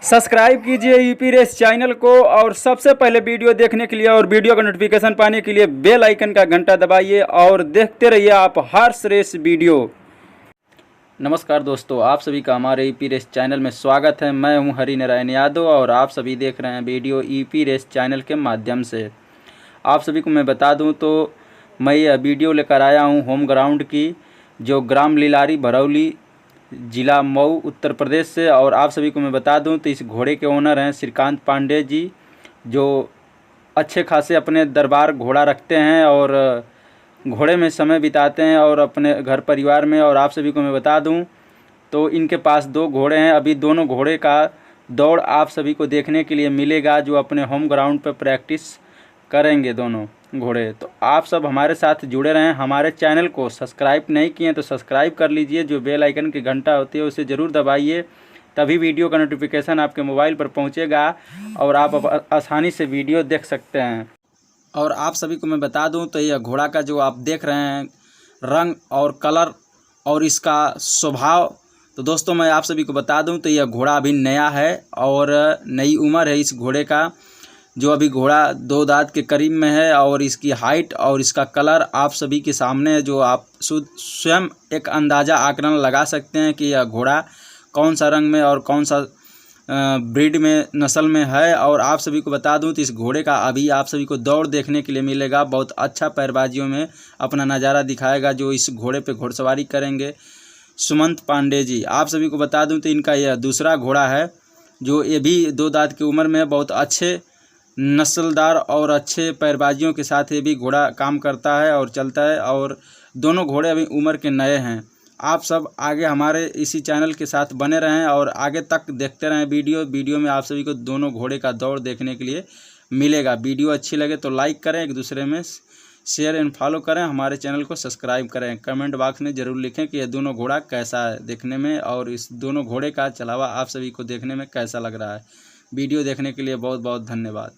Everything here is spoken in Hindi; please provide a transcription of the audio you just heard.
सब्सक्राइब कीजिए यूपी रेस चैनल को और सबसे पहले वीडियो देखने के लिए और वीडियो का नोटिफिकेशन पाने के लिए बेल आइकन का घंटा दबाइए और देखते रहिए आप हर्ष रेस वीडियो। नमस्कार दोस्तों, आप सभी का हमारे यूपी रेस चैनल में स्वागत है। मैं हूं हरि नारायण यादव और आप सभी देख रहे हैं वीडियो यूपी रेस चैनल के माध्यम से। आप सभी को मैं बता दूं तो मैं यह वीडियो लेकर आया हूं होम ग्राउंड की, जो ग्राम लीलारी भरौली, जिला मऊ, उत्तर प्रदेश से। और आप सभी को मैं बता दूं तो इस घोड़े के ओनर हैं श्रीकांत पांडे जी, जो अच्छे खासे अपने दरबार घोड़ा रखते हैं और घोड़े में समय बिताते हैं और अपने घर परिवार में। और आप सभी को मैं बता दूं तो इनके पास 2 घोड़े हैं। अभी दोनों घोड़े का दौड़ आप सभी को देखने के लिए मिलेगा, जो अपने होम ग्राउंड पर प्रैक्टिस करेंगे दोनों घोड़े। तो आप सब हमारे साथ जुड़े रहें। हमारे चैनल को सब्सक्राइब नहीं किए तो सब्सक्राइब कर लीजिए, जो बेल आइकन की घंटा होती है उसे ज़रूर दबाइए, तभी वीडियो का नोटिफिकेशन आपके मोबाइल पर पहुंचेगा और आप आसानी से वीडियो देख सकते हैं। और आप सभी को मैं बता दूं तो यह घोड़ा का जो आप देख रहे हैं रंग और कलर और इसका स्वभाव, तो दोस्तों मैं आप सभी को बता दूं तो यह घोड़ा अभी नया है और नई उम्र है इस घोड़े का। जो अभी घोड़ा 2 दांत के करीब में है और इसकी हाइट और इसका कलर आप सभी के सामने है, जो आप स्वयं एक अंदाज़ा आकलन लगा सकते हैं कि यह घोड़ा कौन सा रंग में और कौन सा ब्रीड में नस्ल में है। और आप सभी को बता दूं तो इस घोड़े का अभी आप सभी को दौड़ देखने के लिए मिलेगा। बहुत अच्छा पैरबाजियों में अपना नज़ारा दिखाएगा जो इस घोड़े पे घोड़सवारी करेंगे सुमंत पांडे जी। आप सभी को बता दूं तो इनका यह दूसरा घोड़ा है, जो ये भी 2 दांत की उम्र में बहुत अच्छे नस्लदार और अच्छे पैरबाजियों के साथ ये भी घोड़ा काम करता है और चलता है। और दोनों घोड़े अभी उम्र के नए हैं। आप सब आगे हमारे इसी चैनल के साथ बने रहें और आगे तक देखते रहें वीडियो में आप सभी को दोनों घोड़े का दौड़ देखने के लिए मिलेगा। वीडियो अच्छी लगे तो लाइक करें, एक दूसरे में शेयर एंड फॉलो करें, हमारे चैनल को सब्सक्राइब करें। कमेंट बॉक्स में ज़रूर लिखें कि यह दोनों घोड़ा कैसा है देखने में और इस दोनों घोड़े का चलावा आप सभी को देखने में कैसा लग रहा है। वीडियो देखने के लिए बहुत बहुत धन्यवाद।